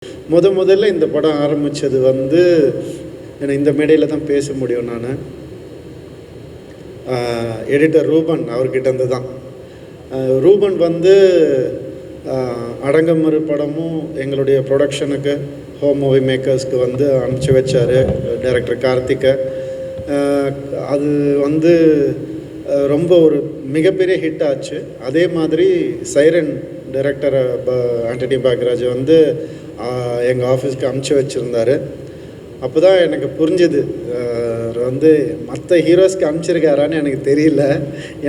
முதல்ல இந்த படம் ஆரம்பித்தது வந்து இந்த மேடையில் தான் பேச முடியும். நான் எடிட்டர் ரூபன் அவர்கிட்டருந்து தான். ரூபன் வந்து அடங்கமறு படமும் எங்களுடைய ப்ரொடக்ஷனுக்கு ஹோம் மூவி மேக்கர்ஸ்க்கு வந்து அனுப்பிச்சி வச்சார் டைரக்டர் கார்த்திகை. அது வந்து ரொம்ப ஒரு மிகப்பெரிய ஹிட் ஆச்சு. அதே மாதிரி சைரன் டைரக்டர் ஆண்டனி பாக்யராஜ் வந்து எங்கள் ஆஃபீஸ்க்கு அனுப்பிச்சி வச்சுருந்தார். அப்போ தான் எனக்கு புரிஞ்சுது வந்து மற்ற ஹீரோஸ்க்கு அனுப்பிச்சிருக்காரான்னு எனக்கு தெரியல.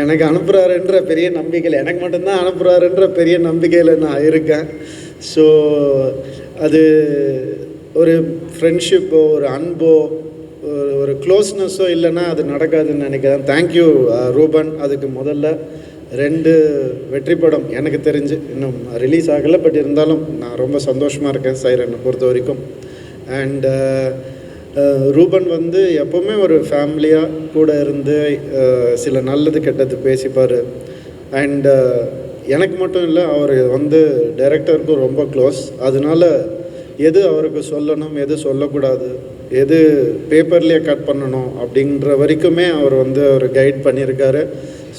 எனக்கு அனுப்புகிறாருன்ற பெரிய நம்பிக்கையில், எனக்கு மட்டும்தான் அனுப்புகிறாருன்ற பெரிய நம்பிக்கையில் நான் இருக்கேன். ஸோ அது ஒரு ஃப்ரெண்ட்ஷிப்போ ஒரு அன்போ ஒரு க்ளோஸ்னஸோ இல்லைன்னா அது நடக்காதுன்னு நினைக்கிறேன். தேங்க்யூ ரூபன். அதுக்கு முதல்ல 2 வெற்றி படம் எனக்கு தெரிஞ்சு இன்னும் ரிலீஸ் ஆகலை, பட் இருந்தாலும் நான் ரொம்ப சந்தோஷமாக இருக்கேன் சைரனை பொறுத்த வரைக்கும். அண்ட் ரூபன் வந்து எப்போவுமே ஒரு ஃபேமிலியாக கூட இருந்து சில நல்லது கெட்டது பேசிப்பார். அண்ட் எனக்கு மட்டும் இல்லை, அவர் வந்து டைரக்டருக்கும் ரொம்ப க்ளோஸ். அதனால எது அவருக்கு சொல்லணும், எது சொல்லக்கூடாது, எது பேப்பர்லேயே கட் பண்ணணும் அப்படின்ற வரைக்குமே அவர் வந்து அவர் கைட் பண்ணியிருக்காரு.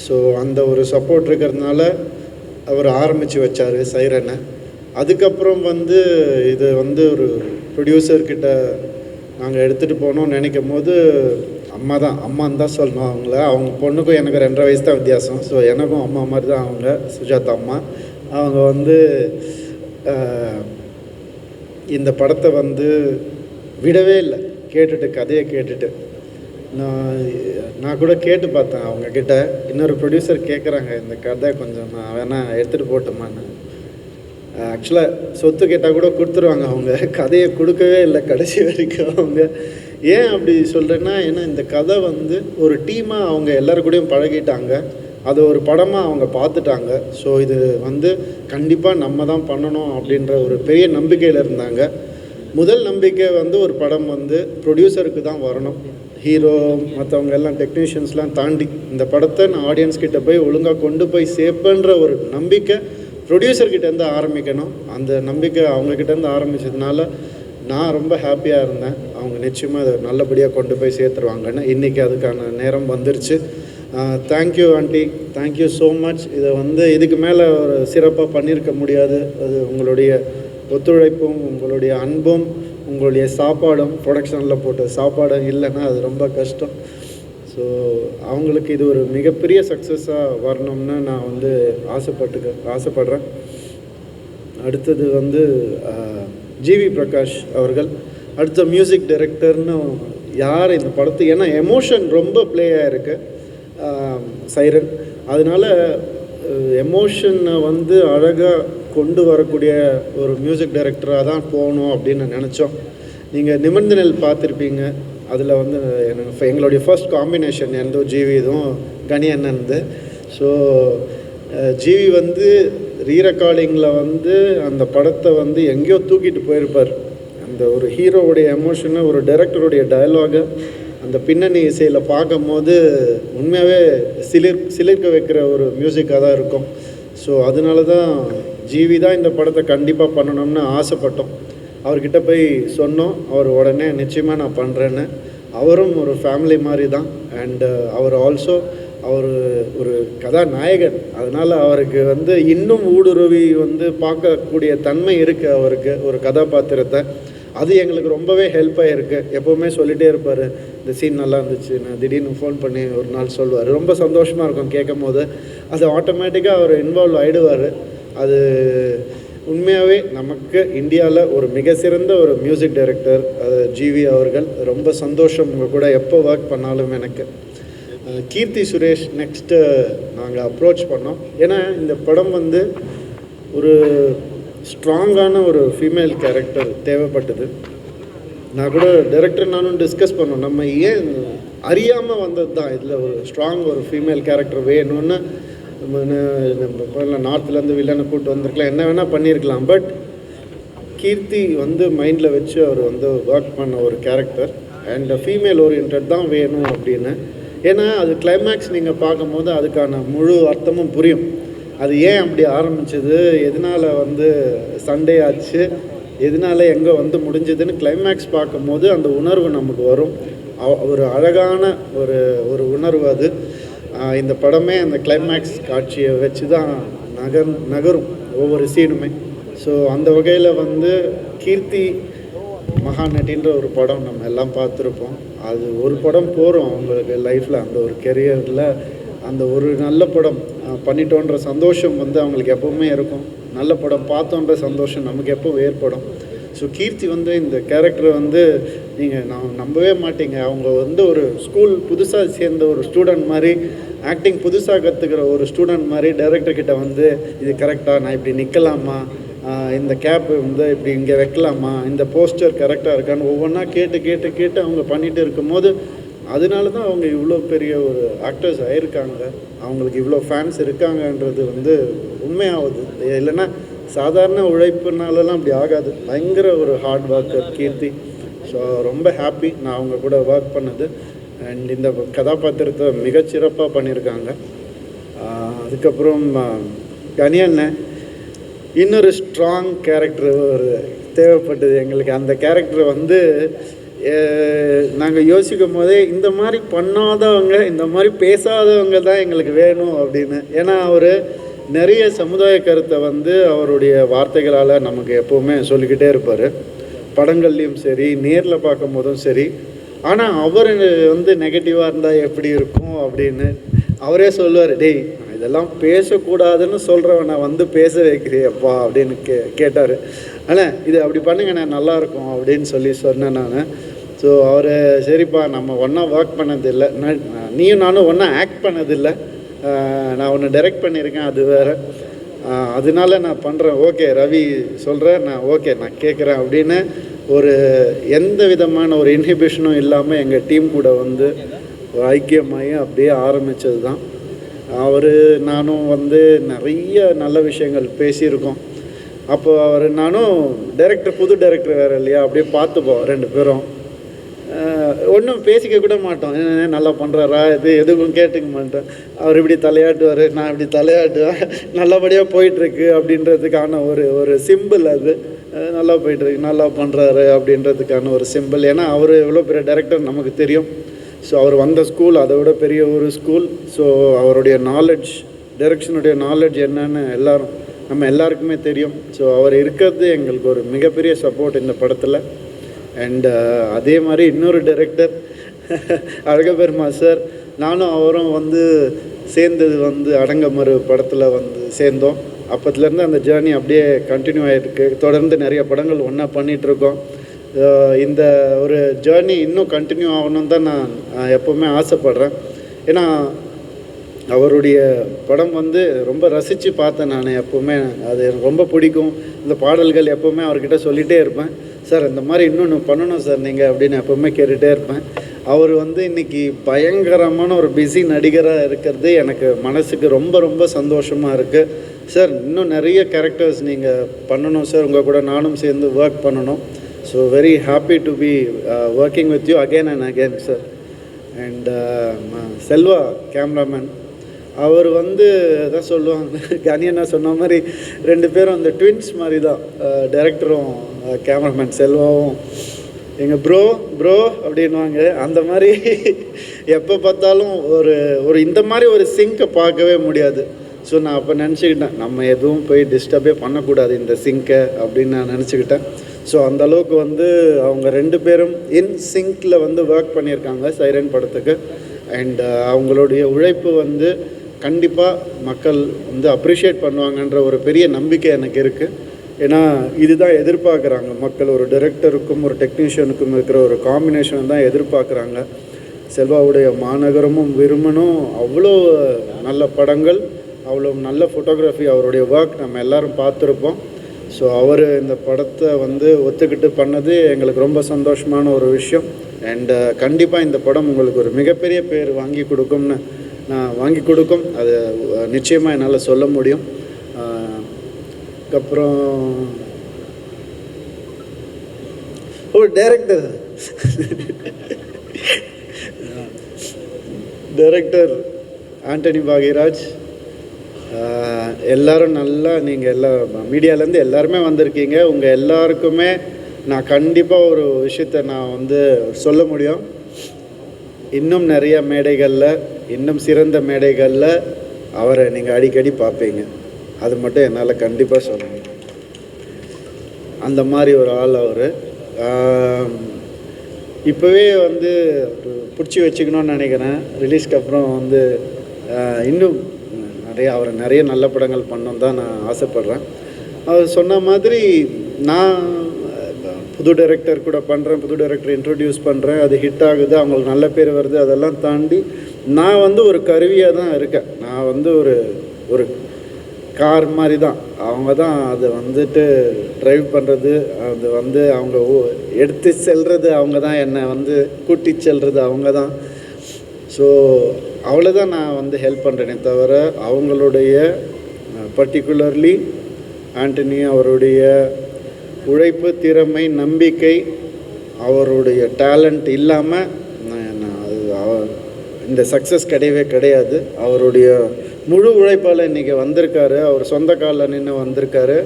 ஸோ அந்த ஒரு சப்போர்ட் இருக்கிறதுனால அவர் ஆரம்பித்து வச்சார் சைரனை. அதுக்கப்புறம் வந்து இது வந்து ஒரு ப்ரொடியூசர்கிட்ட நாங்கள் எடுத்துகிட்டு போகணும்னு நினைக்கும் போது அம்மான்னு தான் சொல்லணும் அவங்கள. அவங்க பொண்ணுக்கும் எனக்கு 2.5 வயசு தான் வித்தியாசம். ஸோ எனக்கும் அம்மா மாதிரி தான் அவங்க, சுஜாதா அம்மா. அவங்க வந்து இந்த படத்தை வந்து விடவே இல்லை. கதையை கேட்டுட்டு நான் கூட கேட்டு பார்த்தேன் அவங்கக்கிட்ட. இன்னொரு ப்ரொடியூசர் கேட்குறாங்க, இந்த கதை கொஞ்சம் நான் வேணால் எடுத்துகிட்டு போட்டோமான்னு. ஆக்சுவலாக சொத்து கேட்டால் கூட கொடுத்துருவாங்க அவங்க. கதையை கொடுக்கவே இல்லை கடைசி வரைக்கும் அவங்க. ஏன் அப்படி சொல்கிறேன்னா, ஏன்னா இந்த கதை வந்து ஒரு டீமாக அவங்க எல்லோரு கூடயும் பழகிட்டாங்க. அது ஒரு படமாக அவங்க பார்த்துட்டாங்க. ஸோ இது வந்து கண்டிப்பாக நம்ம தான் பண்ணணும் அப்படின்ற ஒரு பெரிய நம்பிக்கையில் இருந்தாங்க. முதல் நம்பிக்கை வந்து ஒரு படம் வந்து ப்ரொடியூசருக்கு தான் வரணும். ஹீரோ மற்றவங்க எல்லாம் டெக்னீஷியன்ஸ்லாம் தாண்டி இந்த படத்தை நான் ஆடியன்ஸ்கிட்ட போய் ஒழுங்காக கொண்டு போய் சேர்ப்பேன்ற ஒரு நம்பிக்கை ப்ரொடியூசர்கிட்டேருந்து ஆரம்பிக்கணும். அந்த நம்பிக்கை அவங்கக்கிட்டேருந்து ஆரம்பித்ததுனால நான் ரொம்ப ஹாப்பியாக இருந்தேன். அவங்க நிச்சயமாக அதை நல்லபடியாக கொண்டு போய் சேர்த்துருவாங்கன்னு. இன்றைக்கி அதுக்கான நேரம் வந்துருச்சு. Thank you aunty, thank you so much. இதை வந்து இதுக்கு மேலே ஒரு சிறப்பாக பண்ணியிருக்க முடியாது. அது உங்களுடைய ஒத்துழைப்பும் உங்களுடைய அன்பும் உங்களுடைய சாப்பாடும், ப்ரொடக்ஷனில் போட்ட சாப்பாடும் இல்லைன்னா அது ரொம்ப கஷ்டம். ஸோ அவங்களுக்கு இது ஒரு மிகப்பெரிய சக்ஸஸாக வரணும்னு நான் வந்து ஆசைப்படுறேன். அடுத்தது வந்து ஜிவி பிரகாஷ் அவர்கள் அடுத்த மியூசிக் டைரக்டர்னு யார் இந்த படத்துக்கு, ஏன்னா எமோஷன் ரொம்ப ப்ளே ஆகிருக்கு சைரன். அதனால் எமோஷனை வந்து அழகாக கொண்டு வரக்கூடிய ஒரு மியூசிக் டைரக்டராக தான் போகணும் அப்படின்னு நினச்சோம். நீங்கள் நிமிர்ந்த நெல் பார்த்துருப்பீங்க. அதில் வந்து எங்களுடைய ஃபர்ஸ்ட் காம்பினேஷன் எந்தோ ஜிவி இதுவும் கனி அண்ணன்து. ஸோ ஜிவி வந்து ரீரெக்கார்டிங்கில் வந்து அந்த படத்தை வந்து எங்கேயோ தூக்கிட்டு போயிருப்பார். அந்த ஒரு ஹீரோவுடைய எமோஷனை, ஒரு டைரக்டருடைய டயலாகை அந்த பின்னணி இசையில் பார்க்கும் போது உண்மையாகவே சிலிர்க்க வைக்கிற ஒரு மியூசிக்காக தான் இருக்கும். ஸோ அதனால தான் ஜிவி தான் இந்த படத்தை கண்டிப்பாக பண்ணணும்னு ஆசைப்பட்டோம். அவர்கிட்ட போய் சொன்னோம். அவர் உடனே நிச்சயமாக நான் பண்ணுறேன்னு. அவரும் ஒரு ஃபேமிலி மாதிரி தான். அண்டு அவர் ஆல்சோ அவர் ஒரு கதாநாயகன். அதனால் அவருக்கு வந்து இன்னும் ஊடுருவி வந்து பார்க்கக்கூடிய தன்மை இருக்குது அவருக்கு, ஒரு கதாபாத்திரத்தை. அது எங்களுக்கு ரொம்பவே ஹெல்ப்பாக இருக்குது. எப்போவுமே சொல்லிகிட்டே இருப்பார், இந்த சீன் நல்லா இருந்துச்சு. நான் திடீர்னு ஃபோன் பண்ணி ஒரு நாள் சொல்லுவார். ரொம்ப சந்தோஷமாக இருக்கும் கேட்கும் போது. அது ஆட்டோமேட்டிக்காக அவர் இன்வால்வ் ஆகிடுவார். அது உண்மையாகவே நமக்கு இந்தியாவில் ஒரு மிக சிறந்த ஒரு மியூசிக் டைரக்டர் ஜிவி அவர்கள். ரொம்ப சந்தோஷம் உங்கள் கூட எப்போ ஒர்க் பண்ணாலும். எனக்கு கீர்த்தி சுரேஷ் நெக்ஸ்ட்டு நாங்கள் அப்ரோச் பண்ணோம். ஏன்னா இந்த படம் வந்து ஒரு ஸ்ட்ராங்கான ஒரு ஃபீமேல் கேரக்டர் தேவைப்பட்டது. நான் கூட டைரக்டர் நானும் டிஸ்கஸ் பண்ணோம், நம்ம ஏன் அறியாமல் வந்தது தான் இதில் ஒரு ஸ்ட்ராங் ஒரு ஃபீமேல் கேரக்டர் வேணும்னு. நம்ம நார்த்துலேருந்து வில்லனை கூப்பிட்டு வந்திருக்கலாம், என்ன வேணால் பண்ணியிருக்கலாம். பட் கீர்த்தி வந்து மைண்டில் வச்சு அவர் வந்து ஒர்க் பண்ண ஒரு கேரக்டர் அண்ட் ஃபீமேல் ஓரியன்ட் தான் வேணும் அப்படின்னு. ஏன்னா அது கிளைமேக்ஸ் நீங்கள் பார்க்கும்போது அதுக்கான முழு அர்த்தமும் புரியும். அது ஏன் அப்படி ஆரம்பிச்சது, எதனால் வந்து சண்டே ஆச்சு, எதனால எங்கே வந்து முடிஞ்சதுன்னு கிளைமேக்ஸ் பார்க்கும்போது அந்த உணர்வு நமக்கு வரும். ஒரு அழகான ஒரு ஒரு உணர்வு அது. இந்த படமே அந்த கிளைமேக்ஸ் காட்சியை வச்சு தான் நகரும் ஒவ்வொரு சீனுமே. ஸோ அந்த வகையில் வந்து கீர்த்தி மகாநட்டின்ற ஒரு படம் நம்ம எல்லாம் பார்த்துருப்போம். அது ஒரு படம் போகிறோம் அவங்களுக்கு லைஃப்பில், அந்த ஒரு கெரியரில் அந்த ஒரு நல்ல படம் பண்ணிட்டோன்ற சந்தோஷம் வந்து அவங்களுக்கு எப்போவுமே இருக்கும். நல்ல படம் பார்த்தோன்ற சந்தோஷம் நமக்கு எப்போ ஏற்படும். ஸோ கீர்த்தி வந்து இந்த கேரக்டரை வந்து நீங்கள் நம்பவே மாட்டீங்க. அவங்க வந்து ஒரு ஸ்கூல் புதுசாக சேர்ந்த ஒரு ஸ்டூடெண்ட் மாதிரி, ஆக்டிங் புதுசாக கற்றுக்கிற ஒரு ஸ்டூடெண்ட் மாதிரி டைரக்டர்கிட்ட வந்து இது கரெக்டாக, நான் இப்படி நிற்கலாமா, இந்த கேப் வந்து இப்படி இங்கே வைக்கலாமா, இந்த போஸ்டர் கரெக்டாக இருக்கான்னு ஒவ்வொன்றா கேட்டு கேட்டு கேட்டு அவங்க பண்ணிகிட்டு இருக்கும்போது அதனால தான் அவங்க இவ்வளோ பெரிய ஒரு ஆக்டர்ஸ் ஆகிருக்காங்க. அவங்களுக்கு இவ்வளோ ஃபேன்ஸ் இருக்காங்கன்றது வந்து உண்மையாகுது. இல்லைன்னா சாதாரண உழைப்புனாலலாம் அப்படி ஆகாது. பயங்கர ஒரு ஹார்ட் ஒர்க்கர் கீர்த்தி. ஸோ ரொம்ப ஹாப்பி நான் அவங்க கூட ஒர்க் பண்ணது. அண்ட் இந்த கதாபாத்திரத்தை மிகச்சிறப்பாக பண்ணியிருக்காங்க. அதுக்கப்புறம் கனியண்ணன் இன்னொரு ஸ்ட்ராங் கேரக்டர் ஒரு தேவைப்பட்டது எங்களுக்கு. அந்த கேரக்டர் வந்து நாங்கள் யோசிக்கும் போதே இந்த மாதிரி பண்ணாதவங்க, இந்த மாதிரி பேசாதவங்க தான் எங்களுக்கு வேணும் அப்படின்னு. ஏன்னா அவர் நிறைய சமுதாய கருத்தை வந்து அவருடைய வார்த்தைகளால் நமக்கு எப்போவுமே சொல்லிக்கிட்டே இருப்பார். படங்கள்லேயும் சரி, நேரில் பார்க்கும் போதும் சரி. ஆனால் அவர் வந்து நெகட்டிவாக இருந்தால் எப்படி இருக்கும் அப்படின்னு அவரே சொல்லுவார். டேய், இதெல்லாம் பேசக்கூடாதுன்னு சொல்கிறவனை வந்து பேச வைக்கிறியப்பா அப்படின்னு கேட்டார். ஆனால் இது அப்படி பண்ணுங்கண்ணே நல்லாயிருக்கும் அப்படின்னு சொன்னேன் நான். ஸோ அவர் சரிப்பா, நம்ம ஒன்றா ஒர்க் பண்ணதில்லை, நீயும் நானும் ஒன்றா ஆக்ட் பண்ணதில்லை, நான் ஒன்று டைரக்ட் பண்ணியிருக்கேன், அது வேறு, அதனால நான் பண்ணுறேன், ஓகே ரவி சொல்கிறேன், நான் ஓகே நான் கேட்குறேன் அப்படின்னு ஒரு எந்த விதமான ஒரு இன்ஹிபிஷனும் இல்லாமல் எங்கள் டீம் கூட வந்து ஒரு ஐக்கியமாகி அப்படியே ஆரம்பித்தது தான். அவர் நானும் வந்து நிறைய நல்ல விஷயங்கள் பேசியிருக்கோம். அப்போ அவர் நானும் டைரக்டர், புது டைரக்டர் வேறு இல்லையா, அப்படியே பார்த்துப்போம் ரெண்டு பேரும். ஒன்றும் பேசிக்க கூட மாட்டோம், நல்லா பண்ணுறாரா இது எதுவும் கேட்டுக்க மாட்டேன். அவர் இப்படி தலையாட்டுவார், நான் இப்படி தலையாட்டுவேன், நல்லபடியாக போயிட்டுருக்கு அப்படின்றதுக்கான ஒரு சிம்பிள். அது நல்லா போயிட்டுருக்கு, நல்லா பண்ணுறாரு அப்படின்றதுக்கான ஒரு சிம்பிள். ஏன்னா அவர் எவ்வளோ பெரிய டைரக்டர் நமக்கு தெரியும். ஸோ அவர் வந்த ஸ்கூல் அதை விட பெரிய ஒரு ஸ்கூல். ஸோ அவருடைய நாலேஜ், டைரக்ஷனுடைய நாலேஜ் என்னன்னு நம்ம எல்லாருக்குமே தெரியும். ஸோ அவர் இருக்கிறது எங்களுக்கு ஒரு மிகப்பெரிய சப்போர்ட் இந்த படத்தில். அண்ட் அதே மாதிரி இன்னொரு டைரக்டர் அழகபெருமா சார், நானும் அவரும் வந்து சேர்ந்தது வந்து அடங்கமறு படத்தில் வந்து சேர்ந்தோம். அப்போத்துலேருந்து அந்த ஜேர்னி அப்படியே கண்டினியூ ஆகிருக்கு. தொடர்ந்து நிறைய படங்கள் ஒன்றா பண்ணிகிட்ருக்கோம். இந்த ஒரு ஜேர்னி இன்னும் கண்டினியூ ஆகணும்னு தான் நான் எப்போவுமே ஆசைப்பட்றேன். ஏன்னா அவருடைய படம் வந்து ரொம்ப ரசித்து பார்த்தேன் நான். எப்போவுமே அது எனக்கு ரொம்ப பிடிக்கும். இந்த பாடல்கள் எப்போவுமே அவர்கிட்ட சொல்லிகிட்டே இருப்பேன், சார் இந்த மாதிரி இன்னொன்று பண்ணணும் சார் நீங்கள் அப்படின்னு எப்போவுமே கேட்டுகிட்டே இருப்பேன். அவர் வந்து இன்றைக்கி பயங்கரமான ஒரு பிஸி நடிகராக இருக்கிறது எனக்கு மனசுக்கு ரொம்ப ரொம்ப சந்தோஷமாக இருக்குது. சார் இன்னும் நிறைய கேரக்டர்ஸ் நீங்கள் பண்ணணும் சார், உங்கள் கூட நானும் சேர்ந்து ஒர்க் பண்ணணும். So very happy to be working with you again and again sir. And Selva cameraman, அவர் வந்து தான் சொல்லுவாங்க, கனியண்ணா சொன்ன மாதிரி ரெண்டு பேரும் அந்த ட்வின்ஸ் மாதிரி தான். டைரக்டரும் கேமராமேன் செல்வாவும் எங்கள் ப்ரோ அப்படின்வாங்க. அந்த மாதிரி எப்போ பார்த்தாலும் ஒரு இந்த மாதிரி ஒரு சிங்கை பார்க்கவே முடியாது. ஸோ நான் அப்போ நினச்சிக்கிட்டேன், நம்ம எதுவும் போய் டிஸ்டர்பே பண்ணக்கூடாது இந்த சிங்கை அப்படின்னு நான் நினச்சிக்கிட்டேன். ஸோ அந்தளவுக்கு வந்து அவங்க ரெண்டு பேரும் இன் சிங்கில் வந்து ஒர்க் பண்ணியிருக்காங்க சைரன் படத்துக்கு. அண்ட் அவங்களுடைய உழைப்பு வந்து கண்டிப்பாக மக்கள் வந்து அப்ரிஷியேட் பண்ணுவாங்கன்ற ஒரு பெரிய நம்பிக்கை எனக்கு இருக்குது. ஏன்னா இதுதான் எதிர்பார்க்குறாங்க மக்கள். ஒரு டைரக்டருக்கும் ஒரு டெக்னீஷியனுக்கும் இருக்கிற ஒரு காம்பினேஷன் தான் எதிர்பார்க்குறாங்க. செல்வாவுடைய மாநகரமும் விரும்பணும், அவ்வளோ நல்ல படங்கள், அவ்வளோ நல்ல ஃபோட்டோகிராஃபி, அவருடைய ஒர்க் நம்ம எல்லோரும் பார்த்துருப்போம். ஸோ அவர் இந்த படத்தை வந்து ஒத்துக்கிட்டு பண்ணது எங்களுக்கு ரொம்ப சந்தோஷமான ஒரு விஷயம். அண்டு கண்டிப்பாக இந்த படம் உங்களுக்கு ஒரு மிகப்பெரிய பேர் வாங்கி கொடுக்கும், அது நிச்சயமாக என்னால் சொல்ல முடியும். அதுக்கப்புறம் ஒரு டைரக்டர் ஆண்டனி பாக்யராஜ், எல்லோரும் நல்லா நீங்கள் மீடியாலேருந்து எல்லாருமே வந்திருக்கீங்க. உங்கள் எல்லாருக்குமே நான் கண்டிப்பாக ஒரு விஷயத்தை நான் வந்து சொல்ல முடியும். இன்னும் நிறைய மேடைகளில், இன்னும் சிறந்த மேடைகளில் அவரை நீங்கள் அடிக்கடி பார்ப்பீங்க. அது மட்டும் என்னால் கண்டிப்பாக சொல்ல முடியும். அந்த மாதிரி ஒரு ஆள் அவர். இப்போவே வந்து பிடிச்சி வச்சுக்கணும்னு நினைக்கிறேன். ரிலீஸ்க்கு அப்புறம் வந்து இன்னும் அவரை நிறைய நல்ல படங்கள் பண்ணணும் தான் நான் ஆசைப்பட்றேன். அவர் சொன்ன மாதிரி நான் புது டைரக்டர் கூட பண்ணுறேன், புது டைரக்டர் இன்ட்ரடியூஸ் பண்ணுறேன், அது ஹிட் ஆகுது, அவங்களுக்கு நல்ல பேர் வருது. அதெல்லாம் தாண்டி நான் வந்து ஒரு கருவியாக தான் இருக்கேன். நான் வந்து ஒரு கார் மாதிரி தான். அவங்க தான் அதை வந்துட்டு ட்ரைவ் பண்ணுறது, அது வந்து அவங்க எடுத்து செல்வது அவங்க தான், என்னை வந்து கூட்டி செல்வது அவங்க தான். ஸோ அவ்வளோதான் நான் வந்து ஹெல்ப் பண்ணுறேனே தவிர அவங்களுடைய பர்டிகுலர்லி ஆண்டனி அவருடைய உழைப்பு, திறமை, நம்பிக்கை, அவருடைய டேலண்ட் இல்லாமல் இந்த சக்ஸஸ் கிடையவே கிடையாது. அவருடைய முழு உழைப்பால் இன்றைக்கி வந்திருக்காரு. அவர் சொந்த காலில் நின்று வந்திருக்காரு.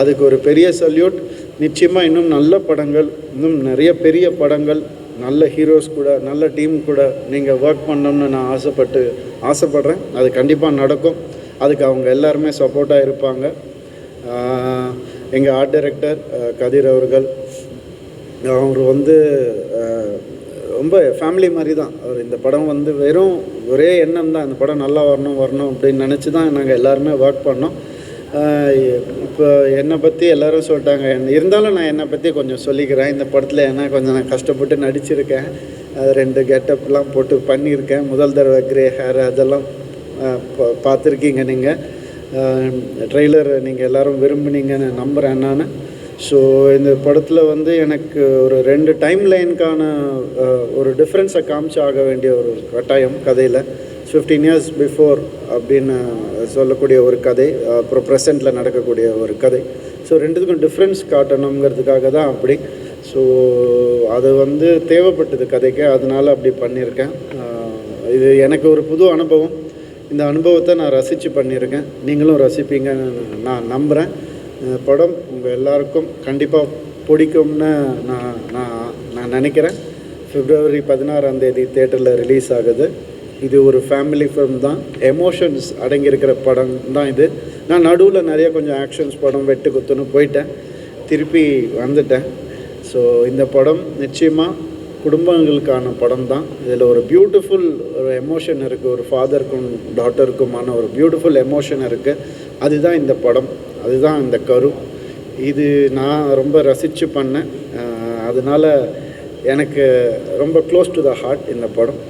அதுக்கு ஒரு பெரிய சல்யூட். நிச்சயமாக இன்னும் நல்ல படங்கள், இன்னும் நிறைய பெரிய படங்கள், நல்ல ஹீரோஸ் கூட, நல்ல டீம் கூட நீங்கள் ஒர்க் பண்ணணும்னு நான் ஆசைப்பட்றேன். அது கண்டிப்பாக நடக்கும். அதுக்கு அவங்க எல்லாருமே சப்போர்ட்டாக இருப்பாங்க. எங்கள் ஆர்ட் டைரக்டர் கதிர் அவர்கள், அவர் வந்து ரொம்ப ஃபேமிலி மாதிரி தான். அவர் இந்த படம் வந்து வெறும் ஒரே எண்ணம் தான், இந்த படம் நல்லா வரணும் அப்படின்னு நினச்சி தான் நாங்கள் எல்லாருமே ஒர்க் பண்ணோம். இப்போ என்னை பற்றி எல்லோரும் சொல்லிட்டாங்க. இருந்தாலும் நான் என்னை பற்றி கொஞ்சம் சொல்லிக்கிறேன். இந்த படத்தில் ஏன்னா கொஞ்சம் நான் கஷ்டப்பட்டு நடிச்சிருக்கேன். 2 கெட்டப்லாம் போட்டு பண்ணியிருக்கேன். முதல் தடவை கிரே ஹேர் அதெல்லாம் பார்த்துருக்கீங்க நீங்கள். ட்ரெய்லர் நீங்கள் எல்லோரும் விரும்புனீங்கன்னு நம்புகிறேன் நான். ஸோ இந்த படத்தில் வந்து எனக்கு ஒரு 2 டைம் லைனுக்கான ஒரு டிஃப்ரென்ஸை காமிச்சு ஆக வேண்டிய ஒரு கட்டாயம் கதையில். 15 years பிஃபோர் அப்படின்னு சொல்லக்கூடிய ஒரு கதை, அப்புறம் ப்ரெசண்ட்டில் நடக்கக்கூடிய ஒரு கதை. ஸோ 2த்துக்கும் டிஃப்ரென்ஸ் காட்டணுங்கிறதுக்காக தான் அப்படி. ஸோ அது வந்து தேவைப்பட்டது கதைக்கு, அதனால் அப்படி பண்ணியிருக்கேன். இது எனக்கு ஒரு புது அனுபவம். இந்த அனுபவத்தை நான் ரசித்து பண்ணியிருக்கேன். நீங்களும் ரசிப்பீங்கன்னு நான் நம்புகிறேன். படம் உங்கள் எல்லாருக்கும் கண்டிப்பாக பிடிக்கும்னு நான் நினைக்கிறேன். February 16 தேட்டரில் ரிலீஸ் ஆகுது. இது ஒரு ஃபேமிலி ஃபிலிம் தான். எமோஷன்ஸ் அடங்கியிருக்கிற படம் தான் இது. நான் நடுவில் நிறைய கொஞ்சம் ஆக்ஷன்ஸ் படம் வெட்டு குத்துன்னு போயிட்டேன், திருப்பி வந்துட்டேன். ஸோ இந்த படம் நிச்சயமாக குடும்பங்களுக்கான படம் தான். இதில் ஒரு பியூட்டிஃபுல் ஒரு எமோஷன் இருக்குது. ஒரு ஃபாதருக்கும் டாட்டருக்குமான ஒரு பியூட்டிஃபுல் எமோஷன் இருக்குது. அதுதான் இந்த படம், அதுதான் இந்த கரு. இது நான் ரொம்ப ரசித்து பண்ணேன். அதனால் எனக்கு ரொம்ப க்ளோஸ் டு த ஹார்ட் இந்த படம்.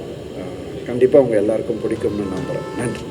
கண்டிப்பாக உங்கள் எல்லாருக்கும் பிடிக்கும்னு நம்புகிறேன். நன்றி.